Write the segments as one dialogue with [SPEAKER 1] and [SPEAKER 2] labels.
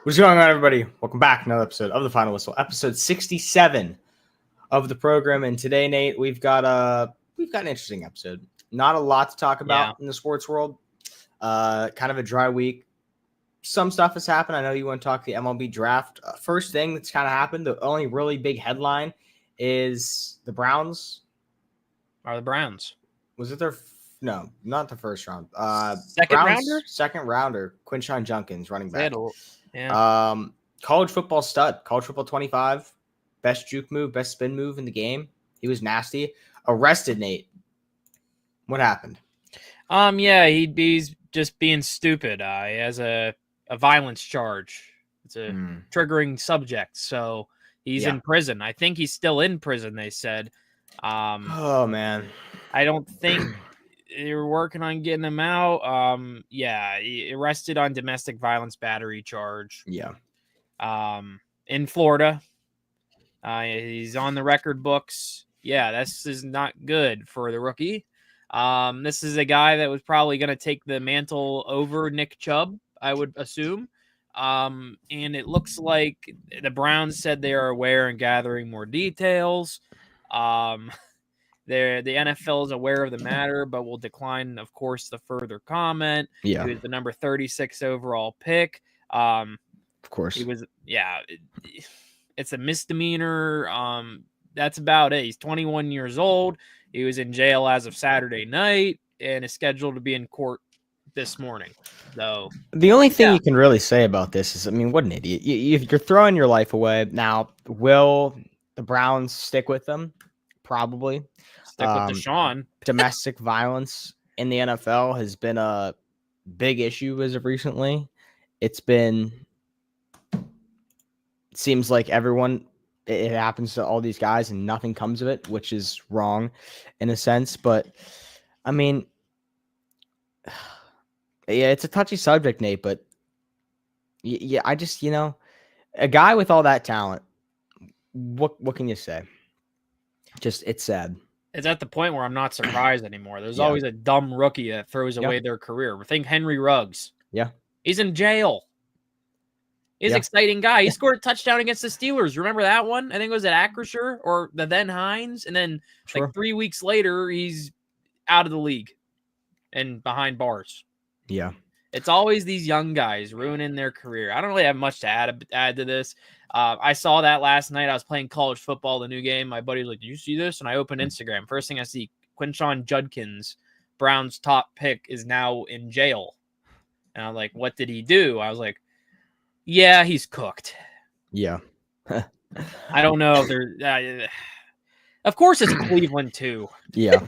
[SPEAKER 1] What's going on, everybody? Welcome back to another episode of The Final Whistle, episode 67 of the program. And today, Nate, we've got an interesting episode. Not a lot to talk about in the sports world. Kind of a dry week. Some stuff has happened. I know you want to talk the MLB draft. First thing that's kind of happened, the only really big headline is the Browns.
[SPEAKER 2] Are the Browns?
[SPEAKER 1] Was it their no, not the first round. Second rounder, Quinshon Judkins, running back.
[SPEAKER 2] Yeah.
[SPEAKER 1] College football stud, college football 25, best juke move, best spin move in the game. He was nasty. Arrested, Nate. What happened?
[SPEAKER 2] Yeah, he's just being stupid. He has a violence charge. It's a triggering subject, so he's in prison. I think he's still in prison, they said.
[SPEAKER 1] Oh man,
[SPEAKER 2] I don't think they're working on getting him out. He arrested on domestic violence battery charge.
[SPEAKER 1] Yeah.
[SPEAKER 2] In Florida. He's on the record books. Yeah, this is not good for the rookie. This is a guy that was probably going to take the mantle over Nick Chubb, I would assume. And it looks like the Browns said they are aware and gathering more details. The NFL is aware of the matter, but will decline, of course, the further comment.
[SPEAKER 1] Yeah.
[SPEAKER 2] He was the number 36 overall pick.
[SPEAKER 1] Of course.
[SPEAKER 2] He was, it's a misdemeanor. That's about it. He's 21 years old. He was in jail as of Saturday night and is scheduled to be in court this morning. So
[SPEAKER 1] the only thing you can really say about this is, I mean, what an idiot. You're throwing your life away. Now, will the Browns stick with them? Probably.
[SPEAKER 2] Stick with Deshaun.
[SPEAKER 1] Domestic violence in the NFL has been a big issue as of recently. It seems like it happens to all these guys and nothing comes of it, which is wrong in a sense. But I mean, yeah, it's a touchy subject, Nate, but yeah, I just, a guy with all that talent, what can you say? Just, it's sad.
[SPEAKER 2] It's at the point where I'm not surprised anymore. There's always a dumb rookie that throws away their career. Think Henry Ruggs.
[SPEAKER 1] Yeah.
[SPEAKER 2] He's in jail. He's an exciting guy. He scored a touchdown against the Steelers. Remember that one? I think it was at Acrisure or the then Hines. And then like 3 weeks later, he's out of the league and behind bars.
[SPEAKER 1] Yeah.
[SPEAKER 2] It's always these young guys ruining their career. I don't really have much to add to this. I saw that last night. I was playing college football, the new game. My buddy was like, "Did you see this?" And I opened Instagram. First thing I see, Quinshon Judkins, Brown's top pick, is now in jail. And I'm like, "What did he do?" I was like, "Yeah, he's cooked."
[SPEAKER 1] Yeah.
[SPEAKER 2] I don't know if they're. Of course, it's Cleveland too.
[SPEAKER 1] Yeah.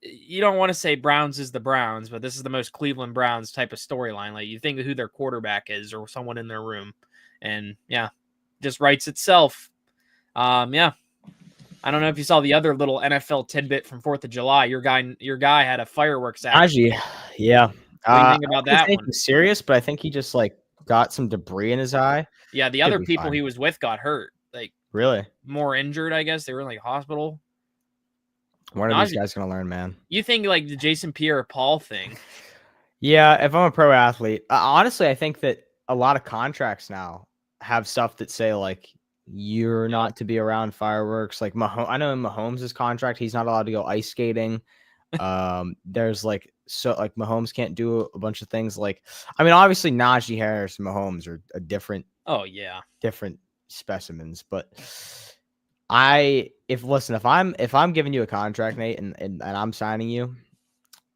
[SPEAKER 2] You don't want to say Browns is the Browns, but this is the most Cleveland Browns type of storyline. Like, you think of who their quarterback is or someone in their room, and just writes itself. I don't know if you saw the other little NFL tidbit from 4th of July. Your guy had a fireworks accident.
[SPEAKER 1] Yeah.
[SPEAKER 2] What do you think about that one?
[SPEAKER 1] Serious, but I think he just got some debris in his eye.
[SPEAKER 2] Yeah, the other people he was with got hurt. Like,
[SPEAKER 1] really?
[SPEAKER 2] More injured, I guess. They were in hospital.
[SPEAKER 1] When are these guys going to learn, man?
[SPEAKER 2] You think the Jason Pierre-Paul thing?
[SPEAKER 1] Yeah, if I'm a pro athlete, honestly, I think that a lot of contracts now have stuff that say you're not to be around fireworks. Like I know in Mahomes' contract, he's not allowed to go ice skating. There's Mahomes can't do a bunch of things. Obviously Najee Harris and Mahomes are a different.
[SPEAKER 2] Oh yeah,
[SPEAKER 1] different specimens, but. If I'm giving you a contract, Nate, and I'm signing you,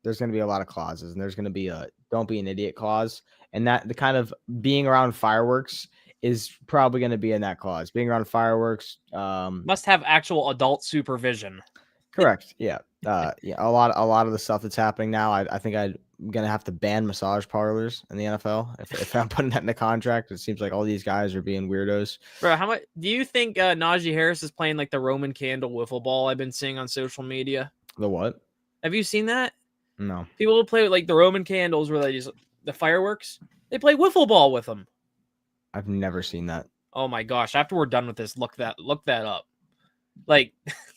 [SPEAKER 1] there's going to be a lot of clauses, and there's going to be a don't be an idiot clause, and that the kind of being around fireworks is probably going to be in that clause. Being around fireworks
[SPEAKER 2] must have actual adult supervision.
[SPEAKER 1] Correct. Yeah. A lot of the stuff that's happening now, I think I'm gonna have to ban massage parlors in the NFL if I'm putting that in the contract. It seems like all these guys are being weirdos.
[SPEAKER 2] Bro, how much do you think Najee Harris is playing the Roman candle wiffle ball I've been seeing on social media?
[SPEAKER 1] The what?
[SPEAKER 2] Have you seen that?
[SPEAKER 1] No.
[SPEAKER 2] People will play with the Roman candles where they just the fireworks. They play wiffle ball with them.
[SPEAKER 1] I've never seen that.
[SPEAKER 2] Oh my gosh! After we're done with this, look that up.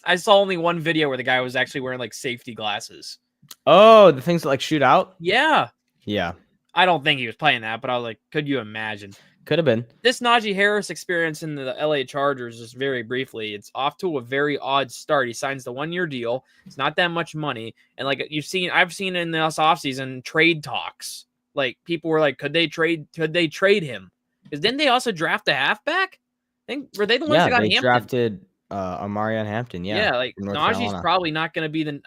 [SPEAKER 2] I saw only one video where the guy was actually wearing safety glasses.
[SPEAKER 1] Oh, the things that shoot out?
[SPEAKER 2] Yeah.
[SPEAKER 1] Yeah.
[SPEAKER 2] I don't think he was playing that, but I was like, could you imagine?
[SPEAKER 1] Could have been.
[SPEAKER 2] This Najee Harris experience in the LA Chargers, just very briefly, it's off to a very odd start. He signs the 1-year deal. It's not that much money. And like I've seen in this offseason trade talks. Like people were like, could they trade him? Because didn't they also draft a halfback? Were they the ones that got
[SPEAKER 1] they
[SPEAKER 2] Hampton?
[SPEAKER 1] drafted Omarion Hampton. Yeah,
[SPEAKER 2] like Najee's probably not going to be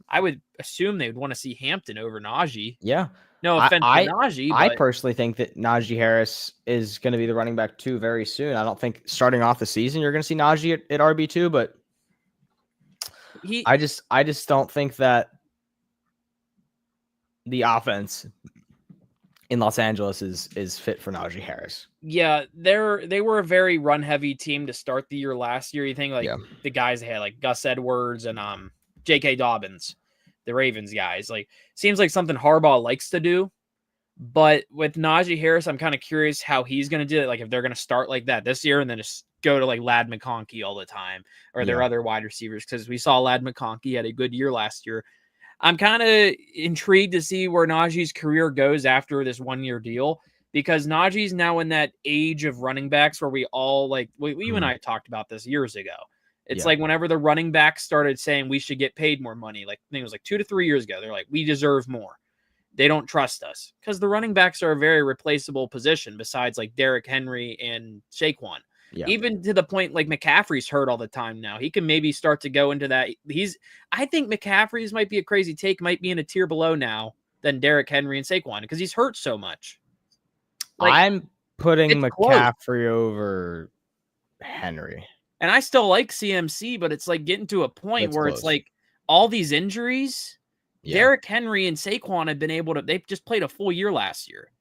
[SPEAKER 2] I would assume they would want to see Hampton over Najee.
[SPEAKER 1] Yeah.
[SPEAKER 2] No offense to Najee.
[SPEAKER 1] I personally think that Najee Harris is going to be the running back 2 very soon. I don't think starting off the season you're going to see Najee at RB2, but I just don't think that the offense in Los Angeles is fit for Najee Harris.
[SPEAKER 2] Yeah, they were a very run heavy team to start the year last year. You think the guys they had like Gus Edwards and J.K. Dobbins, the Ravens guys. Like seems like something Harbaugh likes to do. But with Najee Harris, I'm kind of curious how he's going to do it. Like if they're going to start like that this year and then just go to like Ladd McConkey all the time or their other wide receivers. Because we saw Ladd McConkey had a good year last year. I'm kind of intrigued to see where Najee's career goes after this 1-year deal, because Najee's now in that age of running backs where we all like, you and I talked about this years ago. It's like whenever the running backs started saying we should get paid more money, like I think it was like 2 to 3 years ago, they're like, we deserve more. They don't trust us because the running backs are a very replaceable position besides like Derrick Henry and Saquon. Yeah. Even to the point like McCaffrey's hurt all the time now. He can maybe start to go into that. I think McCaffrey's might be a crazy take, might be in a tier below now than Derrick Henry and Saquon because he's hurt so much.
[SPEAKER 1] Like, I'm putting McCaffrey over Henry.
[SPEAKER 2] And I still like CMC, but it's like getting to a point where it's like all these injuries. Yeah. Derrick Henry and Saquon have been able to, they just played a full year last year.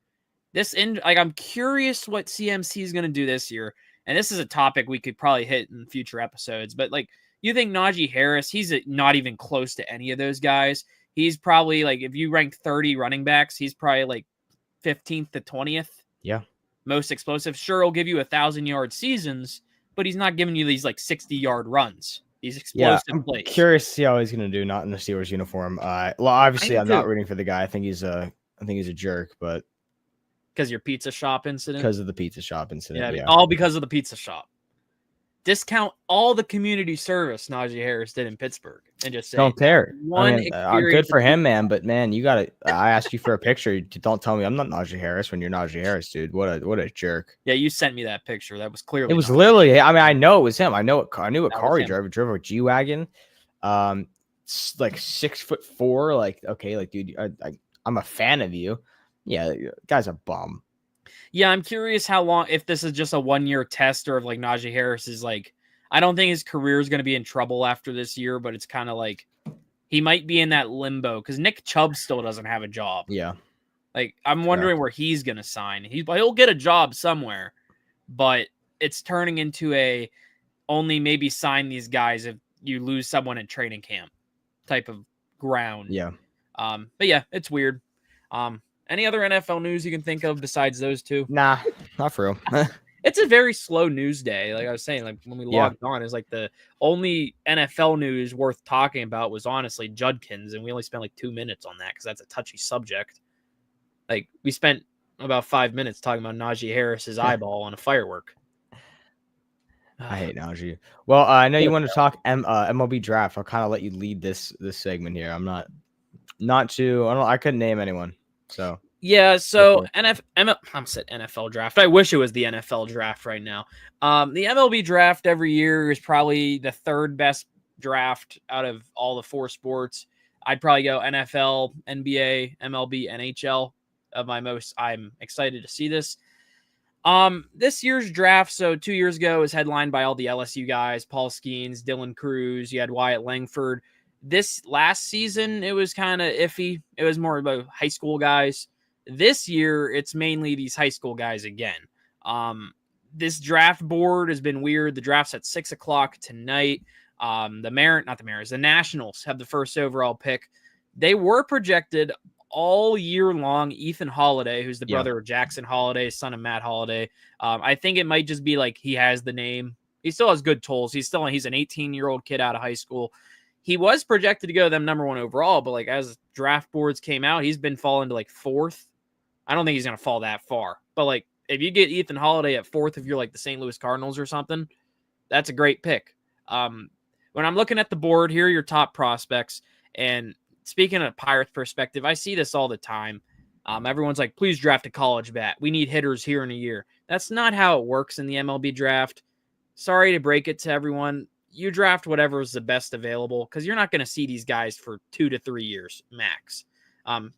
[SPEAKER 2] I'm curious what CMC is going to do this year. And this is a topic we could probably hit in future episodes, but like, you think Najee Harris, he's not even close to any of those guys. He's probably like, if you rank 30 running backs, he's probably like 15th to 20th.
[SPEAKER 1] Yeah.
[SPEAKER 2] Most explosive. Sure, he'll give you 1,000-yard seasons, but he's not giving you these like 60-yard runs. These explosive plays.
[SPEAKER 1] I'm curious to see how he's going to do, not in the Steelers uniform. Well, obviously I'm not rooting for the guy. I think he's a jerk, but
[SPEAKER 2] because your pizza shop incident?
[SPEAKER 1] Because of the pizza shop incident.
[SPEAKER 2] Yeah, all because of the pizza shop. Discount all the community service Najee Harris did in Pittsburgh and just say
[SPEAKER 1] compare. Good for him, man. But man, you got to. I asked you for a picture. Don't tell me I'm not Najee Harris when you're Najee Harris, dude. What a jerk.
[SPEAKER 2] Yeah, you sent me that picture. That was clearly.
[SPEAKER 1] It was literally. I mean, I know it was him. I knew what car he drove. He drove a G-Wagon. Like 6'4". Like okay, like dude, I'm a fan of you. Yeah, guy's a bum.
[SPEAKER 2] Yeah, I'm curious how long, if this is just a 1-year test or if like Najee Harris is like, I don't think his career is going to be in trouble after this year, but it's kind of like he might be in that limbo because Nick Chubb still doesn't have a job.
[SPEAKER 1] Yeah.
[SPEAKER 2] Like I'm wondering where he's going to sign. He'll get a job somewhere, but it's turning into only maybe sign these guys if you lose someone in training camp type of ground.
[SPEAKER 1] Yeah.
[SPEAKER 2] But yeah, it's weird. Any other NFL news you can think of besides those two?
[SPEAKER 1] Nah, not for real.
[SPEAKER 2] It's a very slow news day. Like I was saying, like when we logged on, it's like the only NFL news worth talking about was honestly Judkins, and we only spent like 2 minutes on that because that's a touchy subject. Like we spent about 5 minutes talking about Najee Harris's eyeball on a firework.
[SPEAKER 1] I hate Najee. Well, I know you want to talk MLB draft. I'll kind of let you lead this segment here. I'm I couldn't name anyone. So
[SPEAKER 2] yeah, so I'm set NFL draft. I wish it was the NFL draft right now. The MLB draft every year is probably the third best draft out of all the 4 sports. I'd probably go NFL, NBA, MLB, NHL of my most. I'm excited to see this. This year's draft, so 2 years ago, was headlined by all the LSU guys, Paul Skeens, Dylan Cruz. You had Wyatt Langford. This last season, it was kind of iffy. It was more about high school guys. This year, it's mainly these high school guys again. This draft board has been weird. The draft's at 6:00 tonight. The Nationals have the first overall pick. They were projected all year long. Ethan Holiday, who's the brother of Jackson Holiday, son of Matt Holiday. I think it might just be like he has the name. He still has good tools. He's an 18-year-old kid out of high school. He was projected to go them number 1 overall, but like as draft boards came out, he's been falling to like 4th I don't think he's going to fall that far. But like, if you get Ethan Holiday at 4th, if you're like the St. Louis Cardinals or something, that's a great pick. When I'm looking at the board, here are your top prospects. And speaking of Pirates perspective, I see this all the time. Everyone's like, please draft a college bat. We need hitters here in a year. That's not how it works in the MLB draft. Sorry to break it to everyone. You draft whatever is the best available because you're not going to see these guys for 2 to 3 years max.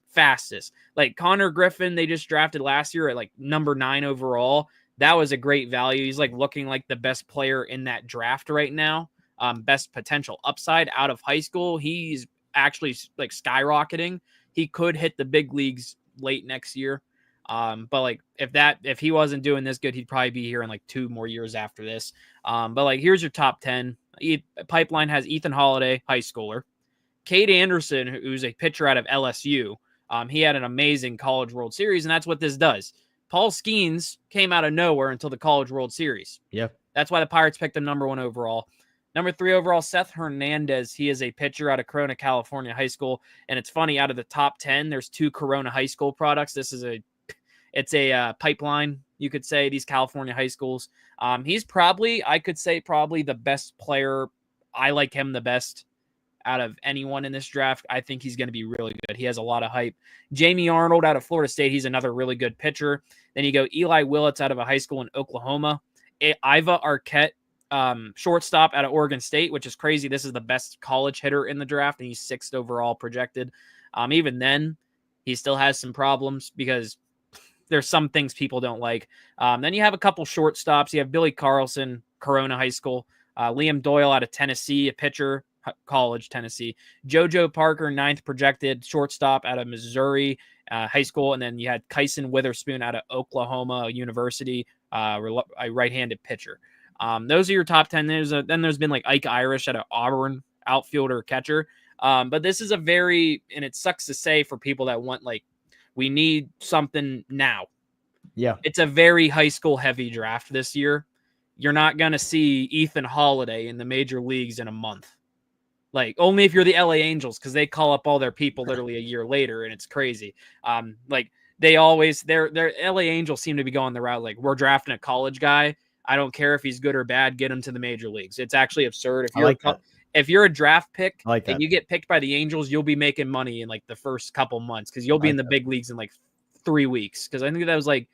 [SPEAKER 2] Fastest. Like Connor Griffin, they just drafted last year at like number 9 overall. That was a great value. He's like looking like the best player in that draft right now. Best potential upside out of high school. He's actually like skyrocketing. He could hit the big leagues late next year. But like if he wasn't doing this good, he'd probably be here in like 2 more years after this. But like here's your top 10. Pipeline has Ethan Holiday, high schooler. Cade Anderson, who's a pitcher out of LSU. He had an amazing College World Series, and that's what this does. Paul Skeens came out of nowhere until the College World Series.
[SPEAKER 1] Yeah.
[SPEAKER 2] That's why the Pirates picked him number 1 overall. Number 3 overall, Seth Hernandez. He is a pitcher out of Corona, California high school. And it's funny, out of the top 10, there's 2 Corona high school products. This is a pipeline, you could say, these California high schools. He's probably the best player. I like him the best out of anyone in this draft. I think he's going to be really good. He has a lot of hype. Jamie Arnold out of Florida State. He's another really good pitcher. Then you go Eli Willits out of a high school in Oklahoma. Iva Arquette, shortstop out of Oregon State, which is crazy. This is the best college hitter in the draft, and he's 6th overall projected. Even then, he still has some problems because there's some things people don't like. Then you have a couple shortstops. You have Billy Carlson, Corona High School. Liam Doyle out of Tennessee, a pitcher, college, Tennessee. JoJo Parker, 9th projected, shortstop out of Missouri High School. And then you had Kyson Witherspoon out of Oklahoma University, a right-handed pitcher. Those are your top 10. Then there's been like Ike Irish out of Auburn, outfielder, catcher. But this is and it sucks to say for people that want like, we need something now.
[SPEAKER 1] Yeah.
[SPEAKER 2] It's a very high school heavy draft this year. You're not going to see Ethan Holiday in the major leagues in a month. Like only if you're the LA Angels, because they call up all their people literally a year later, and it's crazy. Like they always, their LA Angels seem to be going the route like, we're drafting a college guy. I don't care if he's good or bad. Get him to the major leagues. It's actually absurd. If you're a draft pick and you get picked by the Angels, you'll be making money in like the first couple months because you'll be in the big leagues in like 3 weeks. Because I think that was like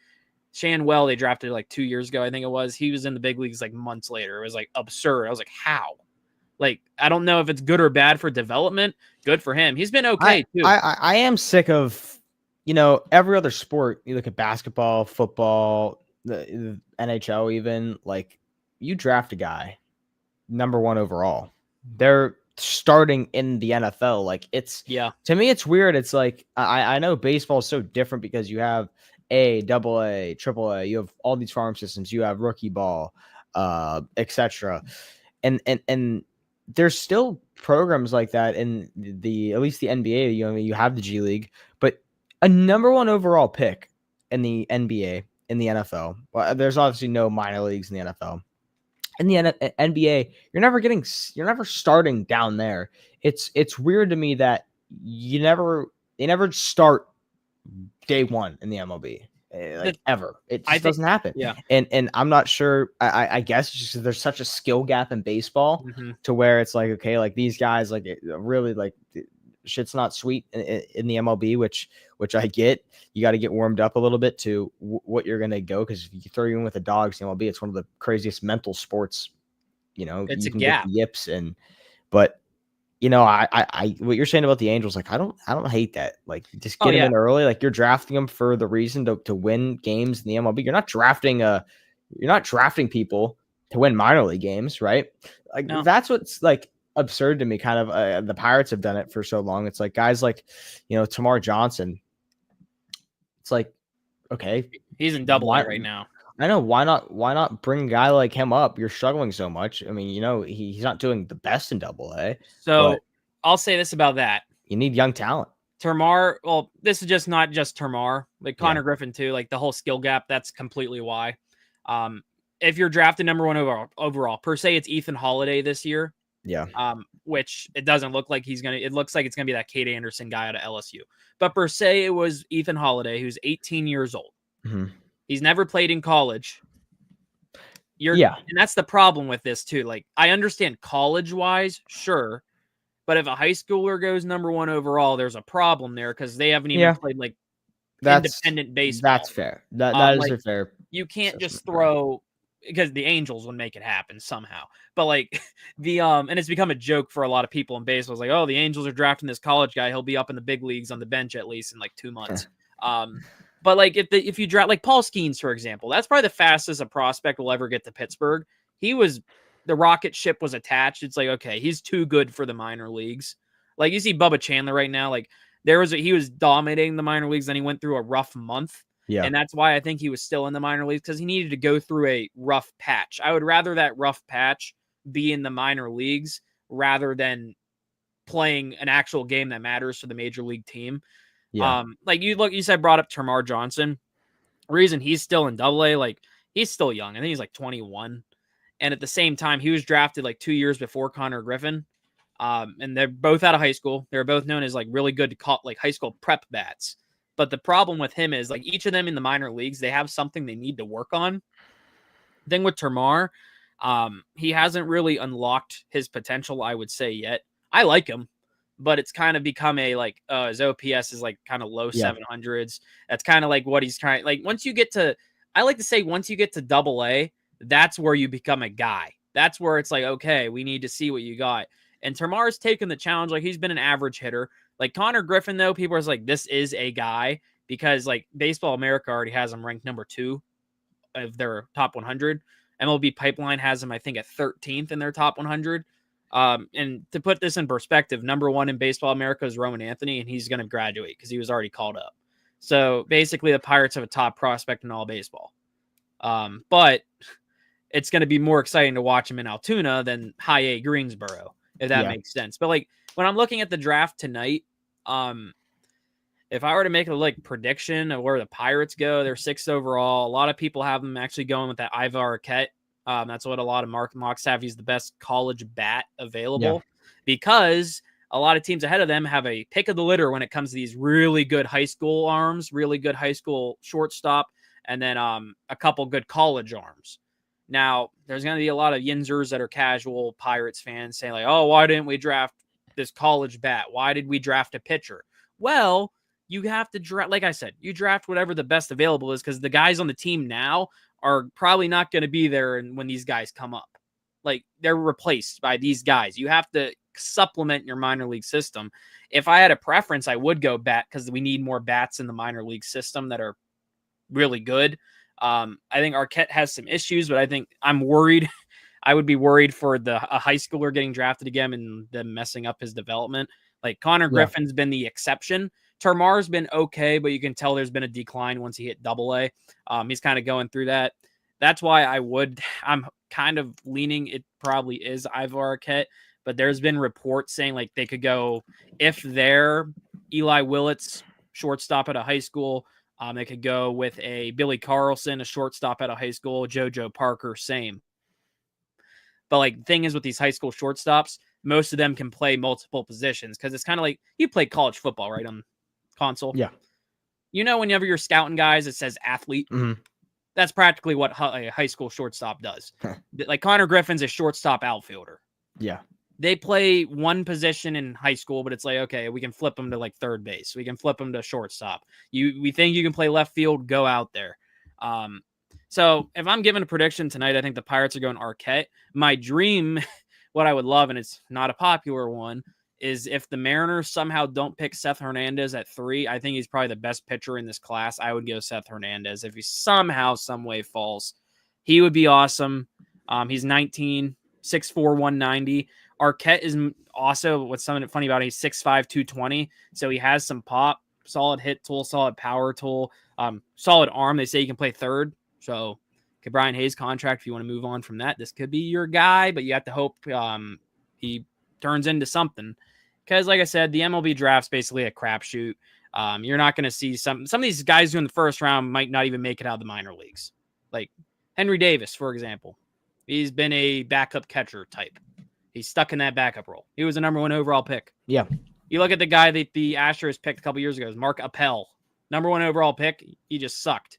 [SPEAKER 2] Shanwell, they drafted like 2 years ago, I think it was. He was in the big leagues like months later. It was like absurd. I was like, how? Like, I don't know if it's good or bad for development. Good for him. He's been okay too.
[SPEAKER 1] I am sick of, every other sport. You look at basketball, football, the NHL, even like you draft a guy number 1 overall. They're starting in the NFL. Like to me, it's weird. It's like, I know baseball is so different because you have A, AA, AAA, you have all these farm systems, you have rookie ball, etc. And there's still programs like that in at least the NBA. You have the G League, but a number 1 overall pick in the NBA, in the NFL. Well, there's obviously no minor leagues in the NFL. In the NBA, you're never starting down there. It's weird to me that they never start day 1 in the MLB. Ever. It just doesn't happen.
[SPEAKER 2] Yeah.
[SPEAKER 1] And I'm not sure. I guess just 'cause there's such a skill gap in baseball to where it's like, okay, like these guys, like really like shit's not sweet in the MLB, which I get. You got to get warmed up a little bit to what you're going to go. Cause if you throw you in with the dogs, the MLB, it's one of the craziest mental sports,
[SPEAKER 2] it's
[SPEAKER 1] you
[SPEAKER 2] a
[SPEAKER 1] can
[SPEAKER 2] gap.
[SPEAKER 1] get yips but I what you're saying about the Angels, like I don't hate that. Like just get them in early. Like you're drafting them for the reason to win games in the MLB. You're not drafting people to win minor league games, right? Like that's what's like absurd to me. Kind of the Pirates have done it for so long. It's like guys like Tamar Johnson. It's like, okay,
[SPEAKER 2] he's in AA right now.
[SPEAKER 1] I know, why not bring a guy like him up? You're struggling so much. I mean, he's not doing the best in AA.
[SPEAKER 2] So I'll say this about that.
[SPEAKER 1] You need young talent.
[SPEAKER 2] Termar, well, this is just not just Termar, like Connor Griffin too, like the whole skill gap. That's completely why. If you're drafted number 1 overall, per se, it's Ethan Holiday this year.
[SPEAKER 1] Yeah.
[SPEAKER 2] Which it doesn't look like it looks like it's going to be that Cade Anderson guy out of LSU. But per se, it was Ethan Holiday, who's 18 years old.
[SPEAKER 1] Mm-hmm.
[SPEAKER 2] He's never played in college. And that's the problem with this too. Like, I understand college-wise, sure. But if a high schooler goes number 1 overall, there's a problem there because they haven't even played like independent baseball.
[SPEAKER 1] That's fair. That is a fair.
[SPEAKER 2] You can't just throw because the Angels would make it happen somehow. But like and it's become a joke for a lot of people in baseball. It's like, oh, the Angels are drafting this college guy. He'll be up in the big leagues on the bench at least in like 2 months. But like if you draft like Paul Skeens, for example, that's probably the fastest a prospect will ever get to Pittsburgh. The rocket ship was attached. It's like, okay, he's too good for the minor leagues. Like you see Bubba Chandler right now, like he was dominating the minor leagues, then he went through a rough month. Yeah. And that's why I think he was still in the minor leagues, because he needed to go through a rough patch. I would rather that rough patch be in the minor leagues rather than playing an actual game that matters for the major league team. Yeah. Like you said, brought up Termarr Johnson. The reason he's still in AA, like he's still young. I think he's like 21. And at the same time, he was drafted like 2 years before Connor Griffin. And they're both out of high school. They're both known as like really good like high school prep bats. But the problem with him is like each of them in the minor leagues, they have something they need to work on. Thing with Termarr, he hasn't really unlocked his potential, I would say, yet. I like him, but it's kind of become a like his OPS is like kind of low 700s. That's kind of like what he's trying. Like once you get to AA, that's where you become a guy. That's where it's like, okay, we need to see what you got. And Termarr's taken the challenge. Like he's been an average hitter. Like Connor Griffin, though, people are like, this is a guy, because like Baseball America already has him ranked number 2 of their top 100. MLB Pipeline has him, I think, at 13th in their top 100. And to put this in perspective, number 1 in Baseball America is Roman Anthony, and he's going to graduate because he was already called up. So basically, the Pirates have a top prospect in all baseball. But it's going to be more exciting to watch him in Altoona than high A Greensboro, if that makes sense. But like when I'm looking at the draft tonight, if I were to make a like prediction of where the Pirates go, they're 6th overall. A lot of people have them actually going with that Ivar Arquette. That's what a lot of mocks have. He's the best college bat available because a lot of teams ahead of them have a pick of the litter when it comes to these really good high school arms, really good high school shortstop, and then a couple good college arms. Now, there's going to be a lot of Yinzers that are casual Pirates fans saying like, oh, why didn't we draft this college bat? Why did we draft a pitcher? Well, you have to draft, like I said, you draft whatever the best available is, because the guys on the team now are probably not going to be there when these guys come up. Like they're replaced by these guys. You have to supplement your minor league system. If I had a preference, I would go bat, because we need more bats in the minor league system that are really good. I think Arquette has some issues, but I think I'm worried. I would be worried for a high schooler getting drafted again and them messing up his development. Like Connor Griffin's been the exception. Termarr's been okay, but you can tell there's been a decline once he hit AA. He's kind of going through that. That's why I'm kind of leaning it probably is Ivar Arquette, but there's been reports saying like they could go, if they're Eli Willits, shortstop at a high school, they could go with a Billy Carlson, a shortstop at a high school, JoJo Parker, same. But like the thing is with these high school shortstops, most of them can play multiple positions, because it's kind of like you play college football, right, on console?
[SPEAKER 1] Yeah.
[SPEAKER 2] You know, whenever you're scouting guys, it says athlete.
[SPEAKER 1] Mm-hmm.
[SPEAKER 2] That's practically what a high school shortstop does. Like Connor Griffin's a shortstop outfielder.
[SPEAKER 1] Yeah. They
[SPEAKER 2] play one position in high school, but it's like, okay, we can flip them to like third base. We can flip them to shortstop. We think you can play left field, go out there. So if I'm giving a prediction tonight, I think the Pirates are going Arquette. My dream, what I would love, and it's not a popular one, is if the Mariners somehow don't pick Seth Hernandez at 3, I think he's probably the best pitcher in this class. I would go Seth Hernandez. If he somehow, some way falls, he would be awesome. He's 19, 6'4", 190. Arquette is also, what's something funny about it, he's 6'5", 220. So he has some pop, solid hit tool, solid power tool, solid arm. They say he can play third. So Brian Hayes contract, if you want to move on from that, this could be your guy, but you have to hope he turns into something. Because like I said, the MLB draft's basically a crapshoot. You're not going to see some of these guys who in the first round might not even make it out of the minor leagues. Like Henry Davis, for example. He's been a backup catcher type. He's stuck in that backup role. He was a number 1 overall pick.
[SPEAKER 1] Yeah.
[SPEAKER 2] You look at the guy that the Astros picked a couple years ago, Mark Appel, number 1 overall pick. He just sucked.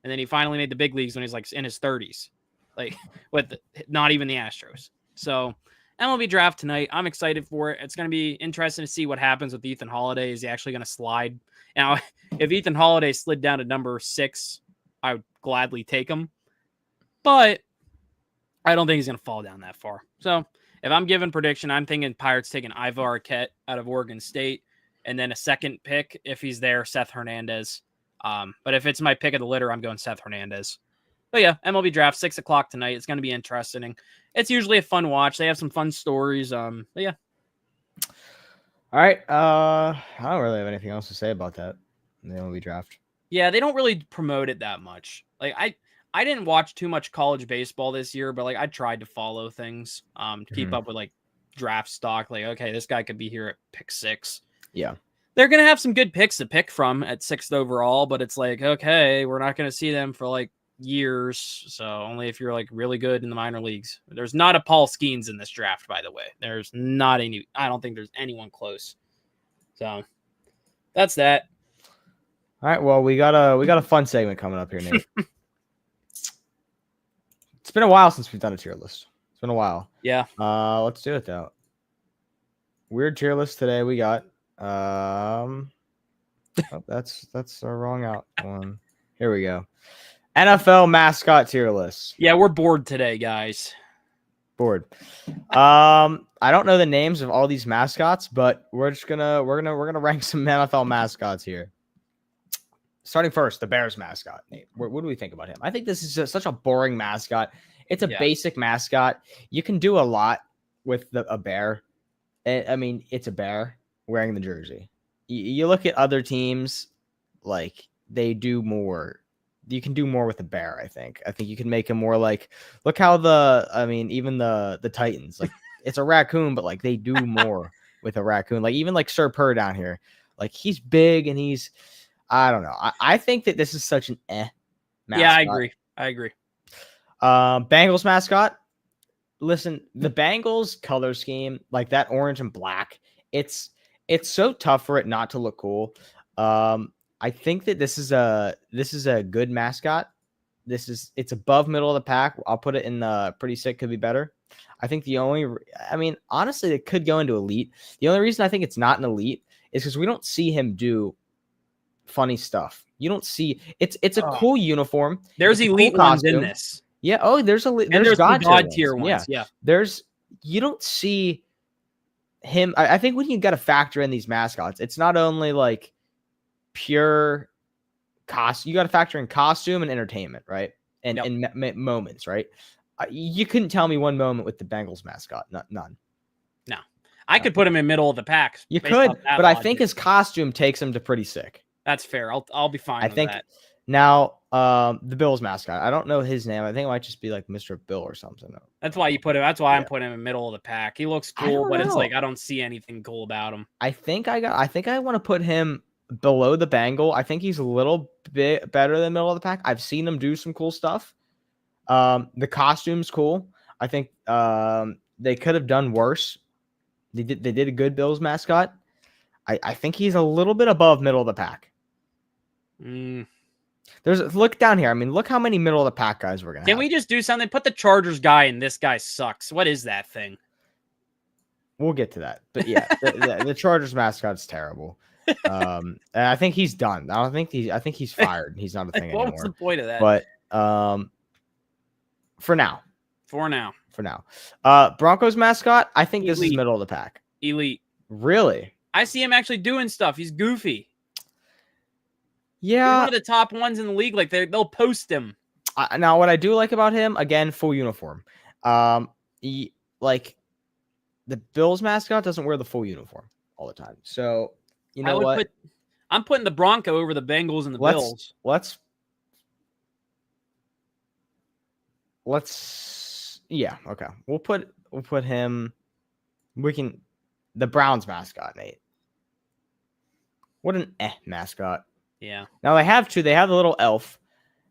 [SPEAKER 2] And then he finally made the big leagues when he's like in his 30s, like with not even the Astros. So MLB draft tonight. I'm excited for it. It's going to be interesting to see what happens with Ethan Holiday. Is he actually going to slide? Now, if Ethan Holiday slid down to number 6, I would gladly take him. But I don't think he's going to fall down that far. So if I'm giving prediction, I'm thinking Pirates taking Ivar Arquette out of Oregon State, and then a second pick, if he's there, Seth Hernandez. But if it's my pick of the litter, I'm going Seth Hernandez. But yeah, MLB draft 6 o'clock tonight. It's going to be interesting. It's usually a fun watch. They have some fun stories. But yeah.
[SPEAKER 1] All right. I don't really have anything else to say about that. The MLB draft.
[SPEAKER 2] Yeah, they don't really promote it that much. Like I didn't watch too much college baseball this year, but like I tried to follow things to keep up with like draft stock. Like, okay, this guy could be here at pick 6.
[SPEAKER 1] Yeah.
[SPEAKER 2] They're going to have some good picks to pick from at 6th overall, but it's like, okay, we're not going to see them for like years. So only if you're like really good in the minor leagues. There's not a Paul Skeens in this draft, by the way. There's not any. I don't think there's anyone close. So that's that.
[SPEAKER 1] All right. Well, we got a fun segment coming up here, Nate. It's been a while since we've done a tier list. It's been a while.
[SPEAKER 2] Yeah.
[SPEAKER 1] Let's do it though. Weird tier list today. We got oh, that's the wrong out one. Here we go. NFL mascot tier list.
[SPEAKER 2] Yeah, we're bored today, guys.
[SPEAKER 1] Bored. I don't know the names of all these mascots, but we're gonna rank some NFL mascots here. Starting first, the Bears mascot. Nate, what do we think about him? I think this is such a boring mascot. It's a basic mascot. You can do a lot with a bear. I mean, it's a bear wearing the jersey. You look at other teams, like they do more. You can do more with a bear, I think. I think you can make him more like, look how even the Titans, like it's a raccoon, but like they do more with a raccoon. Like even like Sir Purr down here, like he's big and he's, I don't know. I think that this is such an mascot.
[SPEAKER 2] Yeah, I agree.
[SPEAKER 1] Bengals mascot. Listen, the Bengals color scheme, like that orange and black, it's so tough for it not to look cool. I think that this is a good mascot. It's above middle of the pack. I'll put it in pretty sick, could be better. I think honestly, it could go into elite. The only reason I think it's not an elite is because we don't see him do funny stuff. You don't see it's a cool uniform.
[SPEAKER 2] There's elite ones in this.
[SPEAKER 1] Yeah. Oh, there's
[SPEAKER 2] God tier ones. Yeah.
[SPEAKER 1] You don't see him. I think when you got to factor in these mascots, it's not only like pure cost. You got to factor in costume and entertainment, right? And moments, right? You couldn't tell me one moment with the Bengals mascot. None.
[SPEAKER 2] No, I could put him in middle of the pack.
[SPEAKER 1] You could, but I think his costume takes him to pretty sick.
[SPEAKER 2] That's fair. I'll be fine. I think that.
[SPEAKER 1] Now, the Bills mascot. I don't know his name. I think it might just be like Mr. Bill or something.
[SPEAKER 2] That's why you put him. That's why I'm putting him in middle of the pack. He looks cool, but it's like I don't see anything cool about him.
[SPEAKER 1] I think I want to put him below the Bengal. I think he's a little bit better than middle of the pack. I've seen him do some cool stuff. The costume's cool. I think they could have done worse. They did a good Bills mascot. I think he's a little bit above middle of the pack. Look down here. I mean, look how many middle of the pack guys we're gonna have.
[SPEAKER 2] Can we just do something? Put the Chargers guy in. This guy sucks. What is that thing?
[SPEAKER 1] We'll get to that. But yeah, the Chargers mascot's terrible. And I think he's done. I think he's fired. He's not a thing anymore.
[SPEAKER 2] What's the point of that?
[SPEAKER 1] But for now. Broncos mascot, I think Elite. This is middle of the pack.
[SPEAKER 2] Elite.
[SPEAKER 1] Really?
[SPEAKER 2] I see him actually doing stuff. He's goofy.
[SPEAKER 1] Yeah.
[SPEAKER 2] He's one of the top ones in the league. Like they'll post him.
[SPEAKER 1] Now, what I do like about him, again, full uniform. Like the Bills mascot doesn't wear the full uniform all the time. So you know what?
[SPEAKER 2] I'm putting the Bronco over the Bengals and the Bills.
[SPEAKER 1] Yeah, okay. We'll put him. The Browns mascot, Nate. What an mascot.
[SPEAKER 2] Yeah.
[SPEAKER 1] Now they have two. They have the little elf.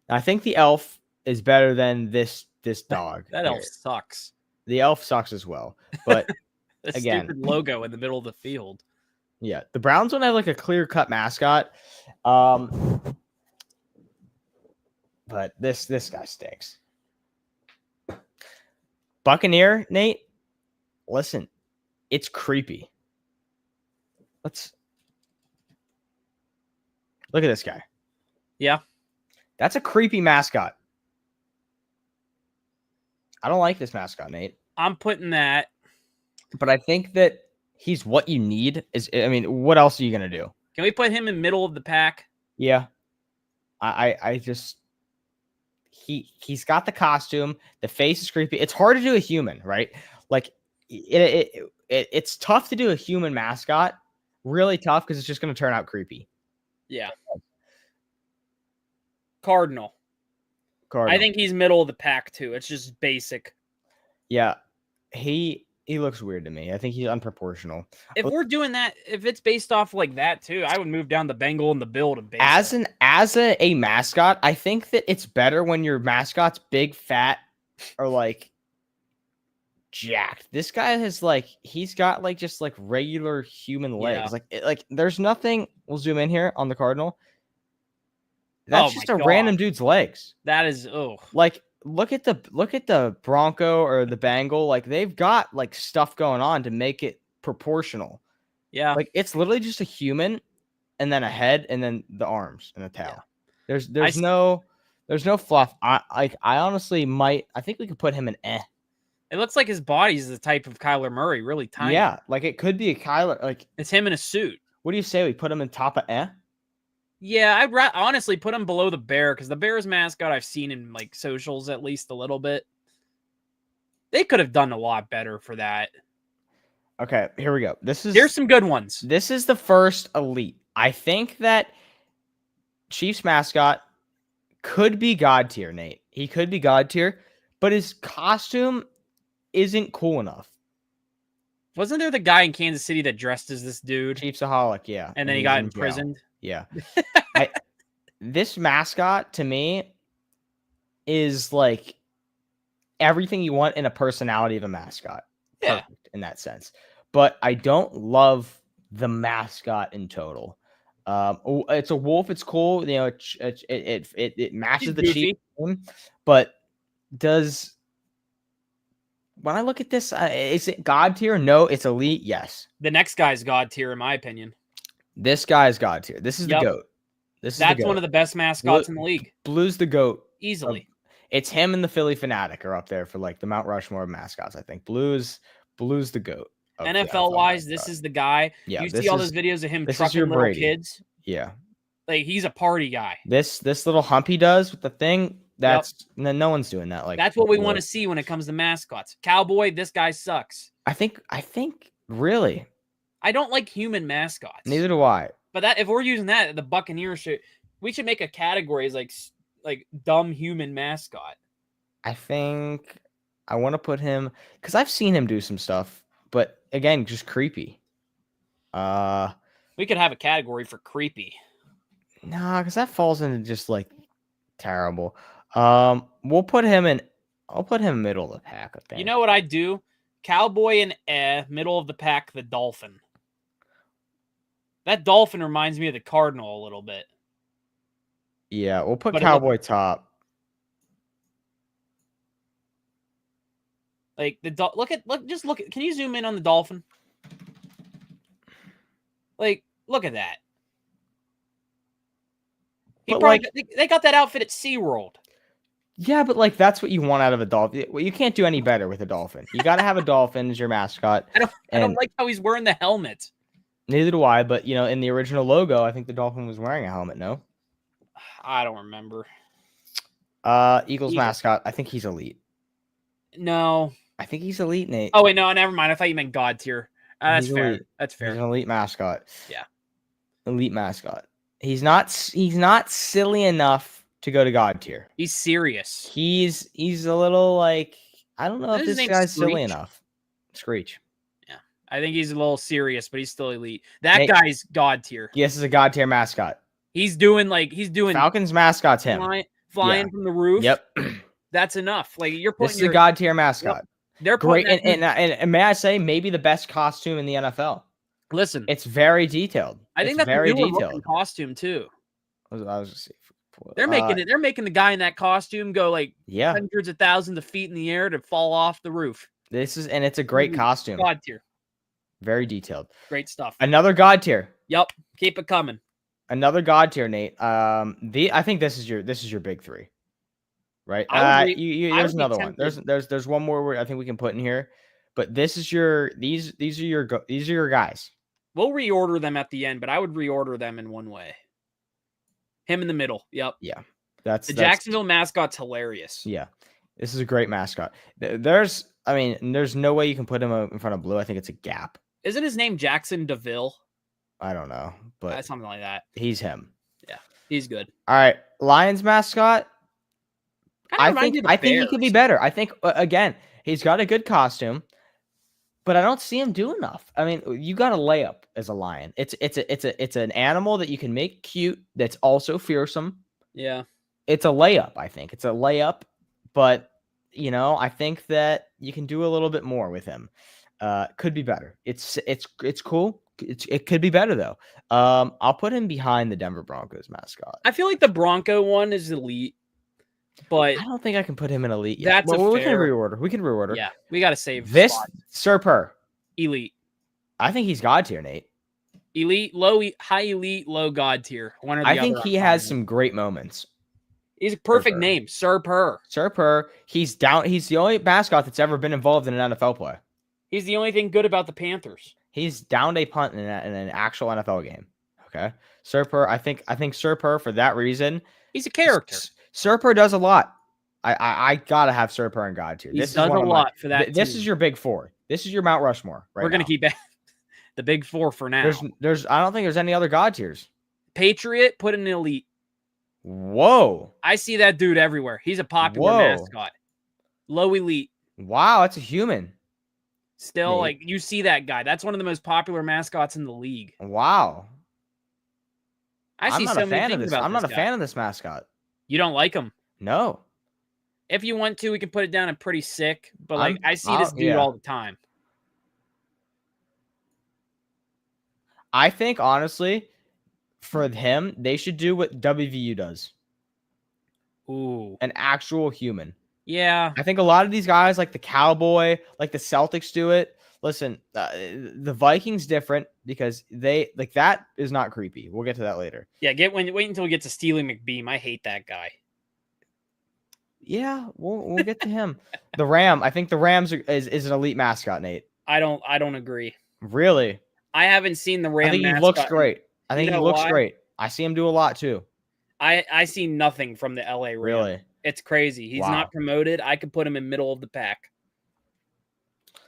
[SPEAKER 1] I think the elf is better than this dog.
[SPEAKER 2] That elf sucks.
[SPEAKER 1] The elf sucks as well. But
[SPEAKER 2] The
[SPEAKER 1] again,
[SPEAKER 2] stupid logo in the middle of the field.
[SPEAKER 1] yeah, the Browns don't have like a clear-cut mascot. But this guy stinks. Buccaneer, Nate. Listen, it's creepy. Let's look at this guy.
[SPEAKER 2] Yeah.
[SPEAKER 1] That's a creepy mascot. I don't like this mascot, Nate.
[SPEAKER 2] I'm putting that.
[SPEAKER 1] But I think that he's what you need. I mean, what else are you gonna do?
[SPEAKER 2] Can we put him in middle of the pack?
[SPEAKER 1] Yeah. I just he's got the costume. The face is creepy. It's hard to do a human, right? Like it's tough to do a human mascot. Really tough because it's just gonna turn out creepy.
[SPEAKER 2] Yeah. Cardinal.
[SPEAKER 1] Cardinal.
[SPEAKER 2] I think he's middle of the pack too. It's just basic.
[SPEAKER 1] Yeah. He looks weird to me. I think he's unproportional.
[SPEAKER 2] If we're doing that, if it's based off like that too, I would move down the Bengal and the Bill to basic.
[SPEAKER 1] As a mascot, I think that it's better when your mascot's big, fat, or like jacked. This guy has like he's got like just like regular human legs.
[SPEAKER 2] Yeah.
[SPEAKER 1] Like there's nothing. We'll zoom in here on the Cardinal. That's just a random dude's legs.
[SPEAKER 2] That is
[SPEAKER 1] like look at the Bronco or the Bengal. Like they've got like stuff going on to make it proportional.
[SPEAKER 2] Yeah.
[SPEAKER 1] Like it's literally just a human and then a head and then the arms and a tail. Yeah. There's no fluff. I honestly I think we could put him in
[SPEAKER 2] It looks like his body's the type of Kyler Murray, really tiny.
[SPEAKER 1] Yeah, like it could be a Kyler. Like
[SPEAKER 2] it's him in a suit.
[SPEAKER 1] What do you say? We put him in top of
[SPEAKER 2] Yeah, I'd honestly put him below the Bear because the Bears mascot I've seen in like socials at least a little bit. They could have done a lot better for that.
[SPEAKER 1] Okay, here we go.
[SPEAKER 2] Here's some good ones.
[SPEAKER 1] This is the first elite. I think that Chiefs mascot could be God tier, Nate. He could be God tier, but his costume isn't cool enough.
[SPEAKER 2] Wasn't there the guy in Kansas City that dressed as this dude?
[SPEAKER 1] Chiefsaholic, yeah.
[SPEAKER 2] And then he got imprisoned.
[SPEAKER 1] Yeah. This mascot to me is like everything you want in a personality of a mascot.
[SPEAKER 2] Yeah.
[SPEAKER 1] Perfect in that sense. But I don't love the mascot in total. It's a wolf. It's cool. You know, it matches the Chiefs team, but when I look at this, is it God tier? No, it's elite. Yes.
[SPEAKER 2] The next guy's God tier, in my opinion.
[SPEAKER 1] This guy is God tier. This is the GOAT.
[SPEAKER 2] That's one of the best mascots in the league.
[SPEAKER 1] Blue's the GOAT.
[SPEAKER 2] Easily.
[SPEAKER 1] It's him and the Philly Fanatic are up there for like the Mount Rushmore of mascots, I think. Blue's the GOAT.
[SPEAKER 2] NFL-wise, this is the guy.
[SPEAKER 1] Yeah,
[SPEAKER 2] you see all those videos of him trucking little
[SPEAKER 1] Brady.
[SPEAKER 2] kids?
[SPEAKER 1] Yeah.
[SPEAKER 2] Like, he's a party guy.
[SPEAKER 1] This little hump he does with the thing, no one's doing that. Like
[SPEAKER 2] that's what we want to see when it comes to mascots. Cowboy, this guy sucks.
[SPEAKER 1] I think really.
[SPEAKER 2] I don't like human mascots.
[SPEAKER 1] Neither do I.
[SPEAKER 2] But if we're using that, the Buccaneers we should make a category as like dumb human mascot.
[SPEAKER 1] I think I want to put him because I've seen him do some stuff, but again, just creepy.
[SPEAKER 2] We could have a category for creepy.
[SPEAKER 1] Nah, because that falls into just like terrible. I'll put him in middle of the pack, I think.
[SPEAKER 2] You know what I do? Cowboy and middle of the pack, the Dolphin. That Dolphin reminds me of the Cardinal a little bit.
[SPEAKER 1] Yeah, we'll put Cowboy top.
[SPEAKER 2] Like look at. Can you zoom in on the Dolphin? Like, look at that. They got that outfit at SeaWorld.
[SPEAKER 1] Yeah, but like that's what you want out of a dolphin. Well, you can't do any better with a dolphin. You got to have a dolphin as your mascot.
[SPEAKER 2] I don't like how he's wearing the helmet.
[SPEAKER 1] Neither do I, but you know, in the original logo, I think the dolphin was wearing a helmet. No,
[SPEAKER 2] I don't remember.
[SPEAKER 1] Eagles mascot. I think he's elite.
[SPEAKER 2] No,
[SPEAKER 1] I think he's elite, Nate.
[SPEAKER 2] Oh wait, no, never mind. I thought you meant God tier. That's fair.
[SPEAKER 1] Elite.
[SPEAKER 2] That's fair.
[SPEAKER 1] He's an elite mascot.
[SPEAKER 2] Yeah,
[SPEAKER 1] elite mascot. He's not silly enough to go to God tier.
[SPEAKER 2] He's serious.
[SPEAKER 1] He's a little like I don't know if this guy's silly enough. Screech.
[SPEAKER 2] Yeah, I think he's a little serious, but he's still elite. That guy's God tier.
[SPEAKER 1] Yes, is a God tier mascot.
[SPEAKER 2] He's doing
[SPEAKER 1] Falcons mascot's him
[SPEAKER 2] flying from the roof.
[SPEAKER 1] Yep,
[SPEAKER 2] that's enough. Like you're putting
[SPEAKER 1] this is a God tier mascot.
[SPEAKER 2] They're
[SPEAKER 1] Great,
[SPEAKER 2] putting that
[SPEAKER 1] and may I say, maybe the best costume in the NFL.
[SPEAKER 2] listen,
[SPEAKER 1] It's very detailed.
[SPEAKER 2] I think
[SPEAKER 1] It's
[SPEAKER 2] that's a
[SPEAKER 1] very
[SPEAKER 2] newer looking
[SPEAKER 1] detailed.
[SPEAKER 2] costume too.
[SPEAKER 1] I was just
[SPEAKER 2] They're making it. They're making the guy in that costume go like
[SPEAKER 1] yeah.
[SPEAKER 2] hundreds of thousands of feet in the air to fall off the roof.
[SPEAKER 1] It's a great costume.
[SPEAKER 2] God tier.
[SPEAKER 1] Very detailed.
[SPEAKER 2] Great stuff.
[SPEAKER 1] Another God tier.
[SPEAKER 2] Yep. Keep it coming.
[SPEAKER 1] Another God tier, Nate. I think this is your big three, right? There's another one. There's one more where I think we can put in here, but this is these are your guys.
[SPEAKER 2] We'll reorder them at the end, but I would reorder them in one way. Him in the middle. Yep.
[SPEAKER 1] Yeah.
[SPEAKER 2] That's Jacksonville mascot's hilarious.
[SPEAKER 1] Yeah. This is a great mascot. There's no way you can put him in front of Blue. I think it's a gap.
[SPEAKER 2] Isn't his name Jackson DeVille?
[SPEAKER 1] I don't know, but
[SPEAKER 2] something like that.
[SPEAKER 1] He's him.
[SPEAKER 2] Yeah, he's good.
[SPEAKER 1] All right, Lions mascot. I think he could be better. I think again, he's got a good costume, but I don't see him do enough. I mean, you got a layup as a lion. It's an animal that you can make cute. That's also fearsome.
[SPEAKER 2] Yeah,
[SPEAKER 1] it's a layup. I think it's a layup, but I think that you can do a little bit more with him. Could be better. It's cool. It could be better though. I'll put him behind the Denver Broncos mascot.
[SPEAKER 2] I feel like the Bronco one is elite, but
[SPEAKER 1] I don't think I can put him in elite yet.
[SPEAKER 2] We
[SPEAKER 1] can reorder. We can reorder.
[SPEAKER 2] Yeah, we got to save
[SPEAKER 1] this Sir Purr.
[SPEAKER 2] Elite.
[SPEAKER 1] I think he's God tier, Nate.
[SPEAKER 2] Elite, high elite, low God tier. One or the
[SPEAKER 1] I think he has some great moments.
[SPEAKER 2] He's a perfect name, Sir Purr.
[SPEAKER 1] Sir Purr. He's down. He's the only mascot that's ever been involved in an NFL play.
[SPEAKER 2] He's the only thing good about the Panthers.
[SPEAKER 1] He's downed a punt in an actual NFL game. Okay, Sir Purr. I think Sir Purr for that reason.
[SPEAKER 2] He's a character.
[SPEAKER 1] Sir Purr does a lot. I gotta have Sir Purr and God tier.
[SPEAKER 2] This does a lot for that.
[SPEAKER 1] This is your big four. This is your Mount Rushmore. Right.
[SPEAKER 2] We're gonna keep the big four for now.
[SPEAKER 1] There's. I don't think there's any other God tiers.
[SPEAKER 2] Patriot, put in elite.
[SPEAKER 1] Whoa!
[SPEAKER 2] I see that dude everywhere. He's a popular mascot. Low elite.
[SPEAKER 1] Wow, that's a human.
[SPEAKER 2] Still, like you see that guy. That's one of the most popular mascots in the league.
[SPEAKER 1] Wow.
[SPEAKER 2] I'm not a fan
[SPEAKER 1] of this mascot.
[SPEAKER 2] You don't like him?
[SPEAKER 1] No.
[SPEAKER 2] If you want to, we can put it down at pretty sick. But I see this dude all the time.
[SPEAKER 1] I think honestly, for him, they should do what WVU does.
[SPEAKER 2] Ooh,
[SPEAKER 1] an actual human.
[SPEAKER 2] Yeah,
[SPEAKER 1] I think a lot of these guys, like the Cowboy, like the Celtics, do it. Listen, the Vikings different because they like that is not creepy. We'll get to that later.
[SPEAKER 2] Yeah, wait until we get to Steely McBeam. I hate that guy.
[SPEAKER 1] Yeah, we'll get to him. The Ram, I think the Rams is an elite mascot, Nate.
[SPEAKER 2] I don't agree.
[SPEAKER 1] Really?
[SPEAKER 2] I haven't seen the Ram.
[SPEAKER 1] I think
[SPEAKER 2] mascot.
[SPEAKER 1] He looks great. I think he looks great. I see him do a lot too.
[SPEAKER 2] I see nothing from the LA Ram.
[SPEAKER 1] Really?
[SPEAKER 2] It's crazy. He's not promoted. I could put him in middle of the pack.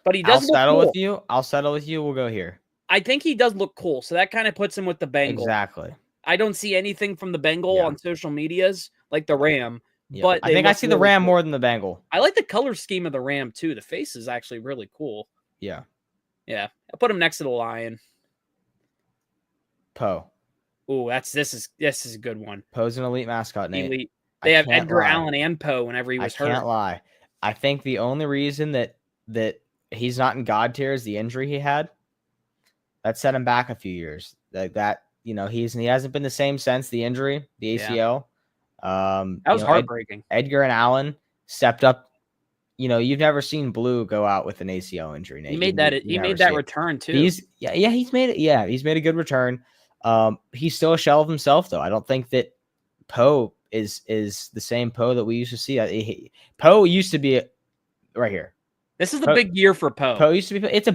[SPEAKER 2] But he does look cool.
[SPEAKER 1] I'll settle with you. We'll go here.
[SPEAKER 2] I think he does look cool. So that kind of puts him with the Bengal.
[SPEAKER 1] Exactly.
[SPEAKER 2] I don't see anything from the Bengal on social medias like the Ram.
[SPEAKER 1] Yeah.
[SPEAKER 2] But
[SPEAKER 1] I think I see the Ram more than the Bengal.
[SPEAKER 2] I like the color scheme of the Ram too. The face is actually really cool.
[SPEAKER 1] Yeah.
[SPEAKER 2] Yeah. I'll put him next to the Lion.
[SPEAKER 1] Poe.
[SPEAKER 2] Ooh, this is a good one.
[SPEAKER 1] Poe's an elite mascot, Nate.
[SPEAKER 2] Elite. They have Edgar Allan and Poe whenever he was hurt.
[SPEAKER 1] I can't lie. I think the only reason that he's not in God tier is the injury he had. That set him back a few years. He hasn't been the same since the injury, the ACL.
[SPEAKER 2] That was heartbreaking.
[SPEAKER 1] Edgar and Allan stepped up. You've never seen Blue go out with an ACL injury, Nate.
[SPEAKER 2] He made that return too.
[SPEAKER 1] He's made it. Yeah, he's made a good return. He's still a shell of himself, though. I don't think that Poe is the same Poe that we used to see. Poe used to be right here.
[SPEAKER 2] This is the big year for Poe.
[SPEAKER 1] Poe used to be. It's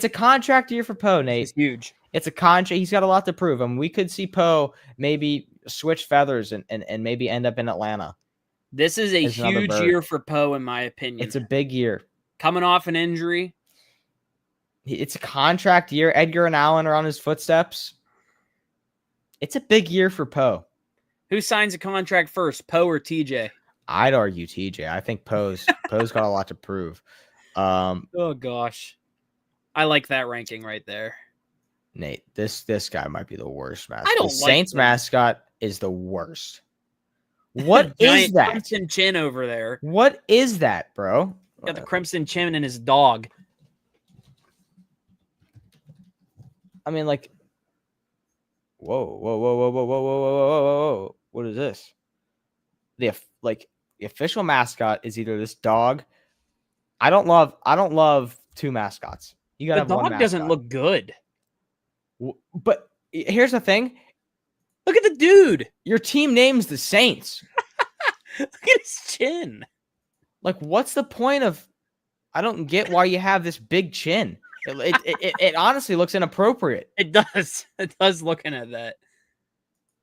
[SPEAKER 1] a contract year for Poe, Nate.
[SPEAKER 2] It's huge.
[SPEAKER 1] It's a contract. He's got a lot to prove. We could see Poe maybe switch feathers and maybe end up in Atlanta.
[SPEAKER 2] This is a huge year for Poe, in my opinion.
[SPEAKER 1] It's a big year.
[SPEAKER 2] Coming off an injury.
[SPEAKER 1] It's a contract year. Edgar and Allan are on his footsteps. It's a big year for Poe.
[SPEAKER 2] Who signs a contract first, Poe or TJ?
[SPEAKER 1] I'd argue TJ. I think Poe's got a lot to prove.
[SPEAKER 2] Oh gosh, I like that ranking right there.
[SPEAKER 1] Nate, this guy might be the worst mascot.
[SPEAKER 2] I don't
[SPEAKER 1] the Saints
[SPEAKER 2] that.
[SPEAKER 1] Mascot is the worst. What is that?
[SPEAKER 2] Crimson chin over there.
[SPEAKER 1] What is that, bro?
[SPEAKER 2] Got the crimson chin and his dog.
[SPEAKER 1] I mean, like, whoa. What is this? The official mascot is either this dog. I don't love two mascots. You gotta
[SPEAKER 2] The
[SPEAKER 1] have one
[SPEAKER 2] dog doesn't
[SPEAKER 1] mascot.
[SPEAKER 2] look good.
[SPEAKER 1] But here's the thing.
[SPEAKER 2] Look at the dude.
[SPEAKER 1] Your team name's the Saints.
[SPEAKER 2] Look at his chin.
[SPEAKER 1] Like, what's the point of? I don't get why you have this big chin. It honestly looks inappropriate.
[SPEAKER 2] It does. It does looking at that.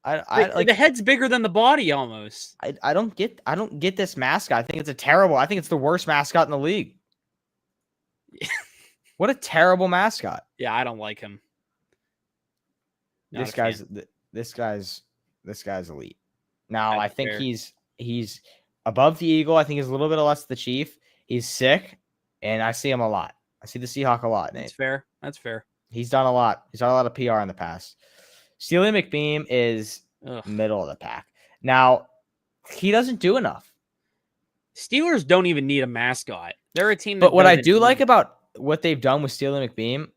[SPEAKER 1] I like
[SPEAKER 2] the head's bigger than the body almost.
[SPEAKER 1] I don't get this mascot. I think it's I think it's the worst mascot in the league. What a terrible mascot.
[SPEAKER 2] Yeah, I don't like him.
[SPEAKER 1] This guy's elite. Now,
[SPEAKER 2] That's
[SPEAKER 1] I think
[SPEAKER 2] fair.
[SPEAKER 1] he's above the Eagle. I think he's a little bit less the Chief. He's sick, and I see him a lot. I see the Seahawk a lot, Nate.
[SPEAKER 2] That's fair. That's fair.
[SPEAKER 1] He's done a lot. He's done a lot of PR in the past. Steely McBeam is
[SPEAKER 2] Ugh.
[SPEAKER 1] middle of the pack. Now, he doesn't do enough.
[SPEAKER 2] Steelers don't even need a mascot. They're a team that
[SPEAKER 1] But what I
[SPEAKER 2] doesn't
[SPEAKER 1] do
[SPEAKER 2] need-
[SPEAKER 1] like about what they've done with Steely McBeam,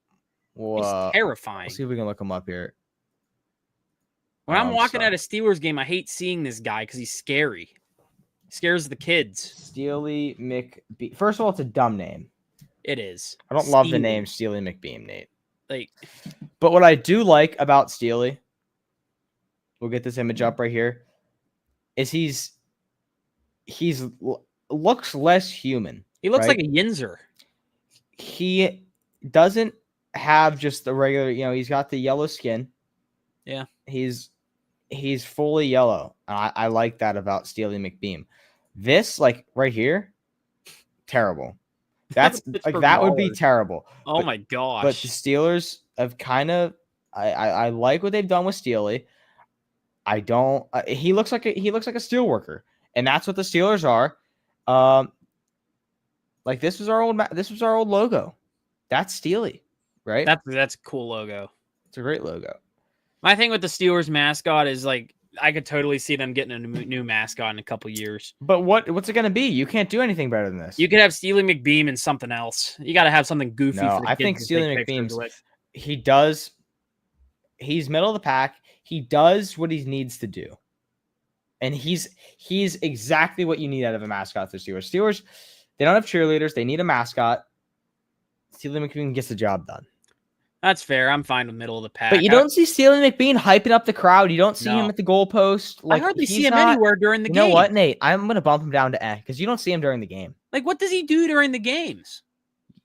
[SPEAKER 2] It's terrifying.
[SPEAKER 1] let's see if we can look him up here.
[SPEAKER 2] When I'm walking
[SPEAKER 1] sorry.
[SPEAKER 2] at a Steelers game, I hate seeing this guy because he's scary. He scares the kids.
[SPEAKER 1] Steely McBeam. First of all, it's a dumb name.
[SPEAKER 2] It is.
[SPEAKER 1] I don't love the
[SPEAKER 2] Steely.
[SPEAKER 1] name Steely McBeam, Nate.
[SPEAKER 2] Like,
[SPEAKER 1] But what I do like about Steely, we'll get this image up right here, is he's looks less human.
[SPEAKER 2] he looks
[SPEAKER 1] Right.
[SPEAKER 2] like a Yinzer.
[SPEAKER 1] He doesn't have just the regular, he's got the yellow skin.
[SPEAKER 2] Yeah.
[SPEAKER 1] He's fully yellow. I like that about Steely McBeam. This, like right here, terrible. That's like
[SPEAKER 2] Pittsburgh
[SPEAKER 1] that would be
[SPEAKER 2] Maulers.
[SPEAKER 1] terrible.
[SPEAKER 2] Oh
[SPEAKER 1] But-
[SPEAKER 2] my gosh.
[SPEAKER 1] But the Steelers have kind of I like what they've done with Steely. I don't he looks like a steel worker, and that's what the Steelers are. Like this was our old logo. That's Steely, right?
[SPEAKER 2] that's a cool logo.
[SPEAKER 1] It's a great logo.
[SPEAKER 2] My thing with the Steelers mascot is like I could totally see them getting a new mascot in a couple years.
[SPEAKER 1] But what's it going to be? You can't do anything better than this.
[SPEAKER 2] You could have Steely McBeam and something else. You got to have something goofy.
[SPEAKER 1] No,
[SPEAKER 2] for the
[SPEAKER 1] I
[SPEAKER 2] kids
[SPEAKER 1] think
[SPEAKER 2] to
[SPEAKER 1] Steely
[SPEAKER 2] take pictures
[SPEAKER 1] McBeam's-
[SPEAKER 2] with.
[SPEAKER 1] He's middle of the pack. He does what he needs to do. And he's exactly what you need out of a mascot for Steelers. Steelers, they don't have cheerleaders. They need a mascot. Steely McBeam gets the job done.
[SPEAKER 2] That's fair. I'm fine with middle of the pack.
[SPEAKER 1] But you don't see Steely McBeam hyping up the crowd. You don't see him
[SPEAKER 2] No.
[SPEAKER 1] at the goalpost.
[SPEAKER 2] I hardly see
[SPEAKER 1] he's
[SPEAKER 2] him
[SPEAKER 1] not-
[SPEAKER 2] anywhere during the
[SPEAKER 1] You
[SPEAKER 2] game.
[SPEAKER 1] know what, Nate? I'm going to bump him down to because you don't see him during the game.
[SPEAKER 2] Like, what does he do during the games?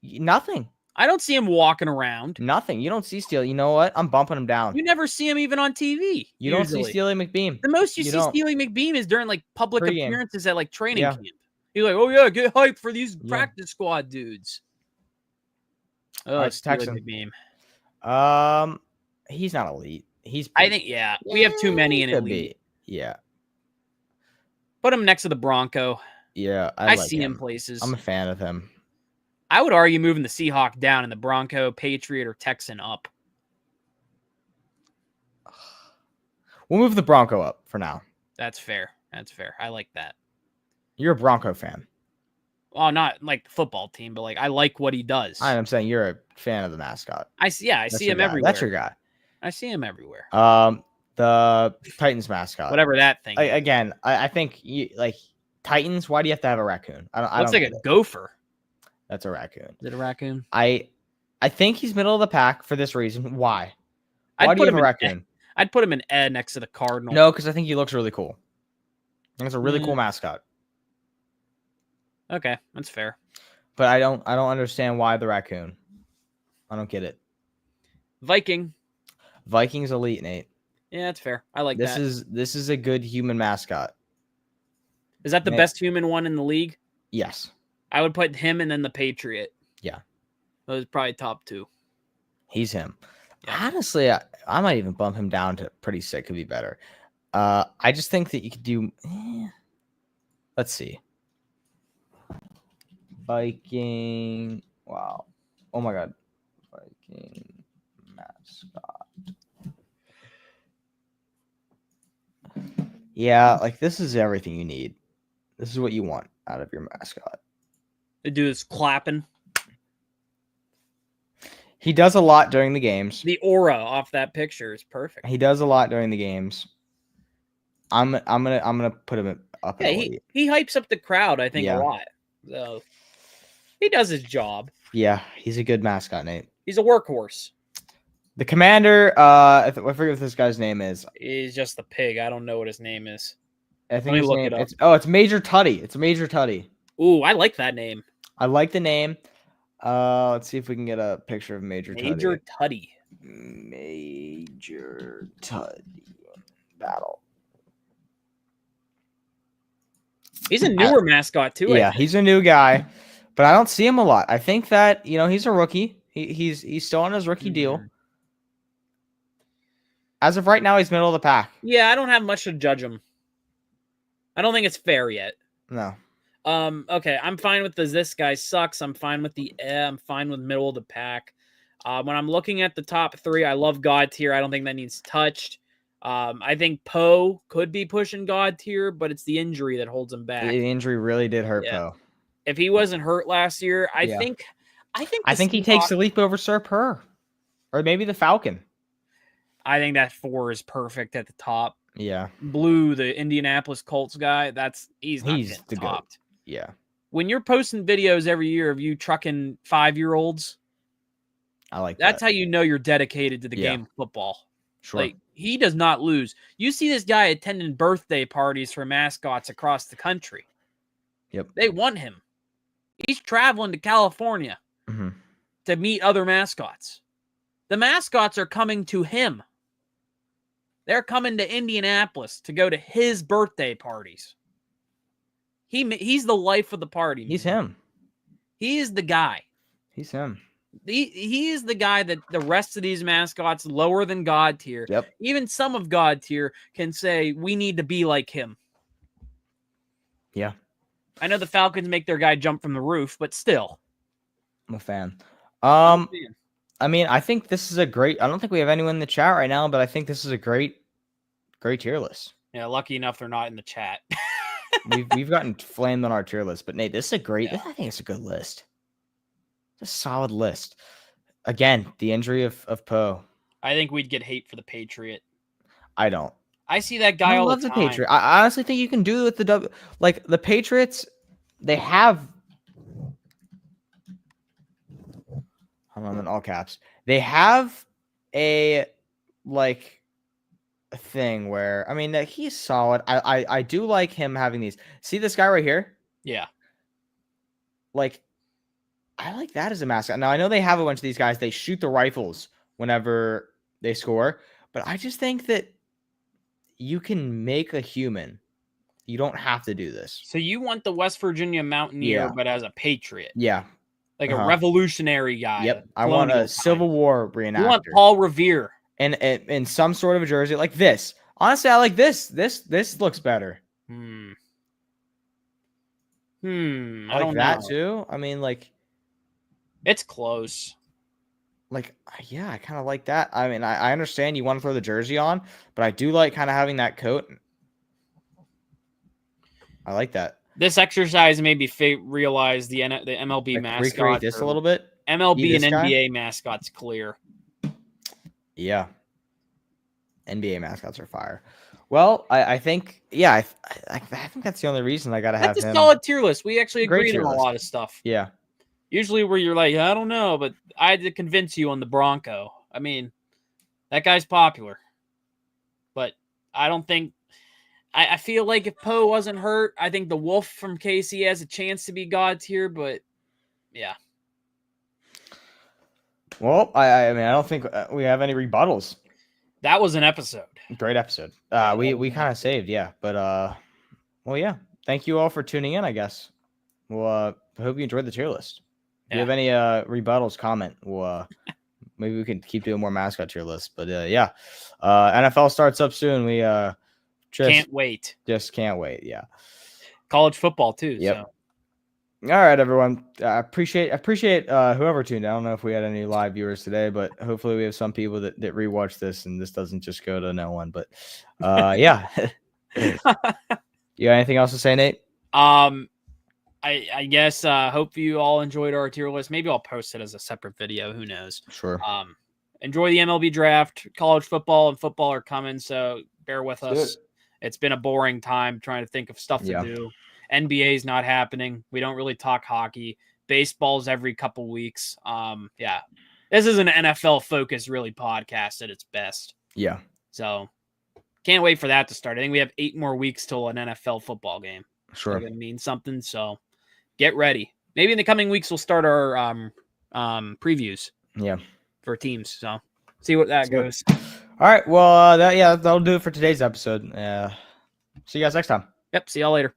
[SPEAKER 1] Nothing.
[SPEAKER 2] I don't see him walking around.
[SPEAKER 1] Nothing. You don't see Steely. You know what? I'm bumping him down.
[SPEAKER 2] You never see him even on TV.
[SPEAKER 1] You don't see
[SPEAKER 2] usually.
[SPEAKER 1] Steely McBeam.
[SPEAKER 2] The most you
[SPEAKER 1] You
[SPEAKER 2] see
[SPEAKER 1] don't.
[SPEAKER 2] Steely McBeam is during like public
[SPEAKER 1] Pre-game.
[SPEAKER 2] appearances at like training
[SPEAKER 1] Yeah.
[SPEAKER 2] camp. He's like, "Oh yeah, get hyped for these
[SPEAKER 1] Yeah.
[SPEAKER 2] practice squad dudes." Oh,
[SPEAKER 1] right,
[SPEAKER 2] Steely
[SPEAKER 1] text him.
[SPEAKER 2] McBeam.
[SPEAKER 1] He's not elite. He's.
[SPEAKER 2] I think we have too many in
[SPEAKER 1] Could
[SPEAKER 2] elite.
[SPEAKER 1] be. Yeah.
[SPEAKER 2] Put him next to the Bronco.
[SPEAKER 1] Yeah.
[SPEAKER 2] I
[SPEAKER 1] like
[SPEAKER 2] see him places.
[SPEAKER 1] I'm a fan of him.
[SPEAKER 2] I would argue moving the Seahawk down and the Bronco, Patriot, or Texan up.
[SPEAKER 1] We'll move the Bronco up for now.
[SPEAKER 2] That's fair. That's fair. I like that.
[SPEAKER 1] You're a Bronco fan.
[SPEAKER 2] Well, not like the football team, but like I like what he does.
[SPEAKER 1] I'm saying you're a fan of the mascot.
[SPEAKER 2] I see
[SPEAKER 1] That's
[SPEAKER 2] see
[SPEAKER 1] your
[SPEAKER 2] him
[SPEAKER 1] guy.
[SPEAKER 2] everywhere.
[SPEAKER 1] That's your guy.
[SPEAKER 2] I see him everywhere.
[SPEAKER 1] The Titans mascot.
[SPEAKER 2] Whatever that thing. is.
[SPEAKER 1] Again, I think Titans. Why do you have to have a raccoon? I
[SPEAKER 2] Looks
[SPEAKER 1] don't
[SPEAKER 2] like a
[SPEAKER 1] get it.
[SPEAKER 2] gopher.
[SPEAKER 1] That's a raccoon.
[SPEAKER 2] Is it a raccoon?
[SPEAKER 1] I think he's middle of the pack for this reason. Why?
[SPEAKER 2] I'd
[SPEAKER 1] Why do
[SPEAKER 2] put
[SPEAKER 1] you have
[SPEAKER 2] him
[SPEAKER 1] a
[SPEAKER 2] in
[SPEAKER 1] raccoon?
[SPEAKER 2] I'd put him in Ed next to the Cardinal.
[SPEAKER 1] No, because I think he looks really cool. I think it's a really
[SPEAKER 2] Mm.
[SPEAKER 1] cool mascot.
[SPEAKER 2] Okay, that's fair.
[SPEAKER 1] But I don't understand why the raccoon. I don't get it.
[SPEAKER 2] Viking.
[SPEAKER 1] Vikings elite, Nate.
[SPEAKER 2] Yeah, that's fair. I like
[SPEAKER 1] This
[SPEAKER 2] that.
[SPEAKER 1] is a good human mascot.
[SPEAKER 2] Is that the
[SPEAKER 1] Man.
[SPEAKER 2] best human one in the league?
[SPEAKER 1] Yes.
[SPEAKER 2] I would put him and then the Patriot.
[SPEAKER 1] Yeah.
[SPEAKER 2] Those are probably top two.
[SPEAKER 1] He's him.
[SPEAKER 2] Yeah.
[SPEAKER 1] Honestly, I might even bump him down to pretty sick. Could be better. I just think that you could do. Let's see. Viking. Wow. Oh my God. Viking mascot. Yeah, like this is everything you need. This is what you want out of your mascot.
[SPEAKER 2] The dude is clapping.
[SPEAKER 1] He does a lot during the games.
[SPEAKER 2] The aura off that picture is perfect.
[SPEAKER 1] He does a lot during the games. I'm gonna put him up.
[SPEAKER 2] Yeah, he hypes up the crowd, I think, a lot. So he does his job.
[SPEAKER 1] Yeah, he's a good mascot, Nate.
[SPEAKER 2] He's a workhorse.
[SPEAKER 1] The commander, I forget what this guy's name is.
[SPEAKER 2] He's just the pig. I don't know what his name is.
[SPEAKER 1] I think his name, it's Major Tuddy. It's Major Tuddy.
[SPEAKER 2] Ooh, I like that name.
[SPEAKER 1] I like the name. Let's see if we can get a picture of Major
[SPEAKER 2] Tuddy.
[SPEAKER 1] Major Tuddy battle.
[SPEAKER 2] He's a newer mascot too.
[SPEAKER 1] Yeah, he's a new guy, but I don't see him a lot. I think that he's a rookie. He's still on his rookie deal. As of right now, he's middle of the pack.
[SPEAKER 2] Yeah, I don't have much to judge him. I don't think it's fair yet.
[SPEAKER 1] No.
[SPEAKER 2] Okay, I'm fine with this guy sucks. I'm fine with I'm fine with middle of the pack. When I'm looking at the top 3, I love God tier. I don't think that needs touched. I think Poe could be pushing God tier, but it's the injury that holds him back.
[SPEAKER 1] The injury really did hurt Poe.
[SPEAKER 2] If he wasn't hurt last year, I think
[SPEAKER 1] he takes the leap over Sir Purr, or maybe the Falcon.
[SPEAKER 2] I think that 4 is perfect at the top.
[SPEAKER 1] Yeah,
[SPEAKER 2] Blue, the Indianapolis Colts guy, he's the topped.
[SPEAKER 1] Yeah.
[SPEAKER 2] When you're posting videos every year of you trucking 5-year-olds,
[SPEAKER 1] I like
[SPEAKER 2] that's how you know you're dedicated to the game of football.
[SPEAKER 1] Sure.
[SPEAKER 2] Like, he does not lose. You see this guy attending birthday parties for mascots across the country.
[SPEAKER 1] Yep.
[SPEAKER 2] They want him. He's traveling to California to meet other mascots. The mascots are coming to him. They're coming to Indianapolis to go to his birthday parties. He's the life of the party.
[SPEAKER 1] He's him.
[SPEAKER 2] He is the guy.
[SPEAKER 1] He's him.
[SPEAKER 2] He is the guy that the rest of these mascots lower than God tier.
[SPEAKER 1] Yep.
[SPEAKER 2] Even some of God tier can say we need to be like him.
[SPEAKER 1] Yeah.
[SPEAKER 2] I know the Falcons make their guy jump from the roof, but still.
[SPEAKER 1] I'm a fan. I mean, I think this is a great. I don't think we have anyone in the chat right now, but I think this is a great tier list.
[SPEAKER 2] Yeah, lucky enough they're not in the chat.
[SPEAKER 1] we've gotten flamed on our tier list, but Nate, this is a great. I think it's a good list. It's a solid list. Again, the injury of Poe.
[SPEAKER 2] I think we'd get hate for the Patriot.
[SPEAKER 1] I don't.
[SPEAKER 2] I see that guy all the time.
[SPEAKER 1] The Patriot. I honestly think you can do it with the Patriots. They have. I'm in all caps. They have a thing where he's solid. I do like him having these. See this guy right here?
[SPEAKER 2] Yeah.
[SPEAKER 1] I like that as a mascot. Now I know they have a bunch of these guys. They shoot the rifles whenever they score, but I just think that you can make a human. You don't have to do this.
[SPEAKER 2] So you want the West Virginia Mountaineer, but as a Patriot?
[SPEAKER 1] Yeah.
[SPEAKER 2] Like a revolutionary guy.
[SPEAKER 1] Yep. I want a Civil War reenactor.
[SPEAKER 2] You want Paul Revere.
[SPEAKER 1] And in some sort of a jersey like this. Honestly, I like this. This looks better.
[SPEAKER 2] I
[SPEAKER 1] like
[SPEAKER 2] don't
[SPEAKER 1] that
[SPEAKER 2] know.
[SPEAKER 1] too. I mean,
[SPEAKER 2] it's close.
[SPEAKER 1] Yeah, I kind of like that. I mean, I understand you want to throw the jersey on, but I do like kind of having that coat. I like that.
[SPEAKER 2] This exercise made me realize the MLB mascot.
[SPEAKER 1] Recreate this a little bit.
[SPEAKER 2] MLB and NBA mascots clear.
[SPEAKER 1] Yeah. NBA mascots are fire. Well, I think, I think that's the only reason I got to have him.
[SPEAKER 2] That's a solid tier list. We actually agreed on a lot of stuff.
[SPEAKER 1] Yeah.
[SPEAKER 2] Usually where you're like, I don't know, but I had to convince you on the Bronco. I mean, that guy's popular. But I don't think... I feel like if Poe wasn't hurt, I think the Wolf from KC has a chance to be God tier, but yeah.
[SPEAKER 1] Well, I mean, I don't think we have any rebuttals.
[SPEAKER 2] That was an episode.
[SPEAKER 1] Great episode. We kind of saved, yeah. But well, yeah. Thank you all for tuning in, I guess. Well, I hope you enjoyed the tier list. If you have any rebuttals, comment. Well, maybe we can keep doing more mascot tier lists. But yeah. NFL starts up soon. We
[SPEAKER 2] can't wait.
[SPEAKER 1] Just can't wait. Yeah.
[SPEAKER 2] College football too.
[SPEAKER 1] Yep.
[SPEAKER 2] So.
[SPEAKER 1] All right, everyone. I appreciate whoever tuned in. I don't know if we had any live viewers today, but hopefully we have some people that rewatch this and this doesn't just go to no one. But yeah. You got anything else to say, Nate?
[SPEAKER 2] I I guess hope you all enjoyed our tier list. Maybe I'll post it as a separate video. Who knows?
[SPEAKER 1] Sure.
[SPEAKER 2] Enjoy the MLB draft. College football and football are coming, so bear with us. It's been a boring time trying to think of stuff to do. NBA's not happening. We don't really talk hockey. Baseball's every couple weeks. Yeah. This is an NFL focused really podcast at its best.
[SPEAKER 1] Yeah.
[SPEAKER 2] So can't wait for that to start. I think we have 8 more weeks till an NFL football game.
[SPEAKER 1] Sure.
[SPEAKER 2] It's going to mean something. So get ready. Maybe in the coming weeks we'll start our previews.
[SPEAKER 1] Yeah.
[SPEAKER 2] For teams. So see what that goes.
[SPEAKER 1] All right. Well, that'll do it for today's episode. See you guys next time.
[SPEAKER 2] Yep. See y'all later.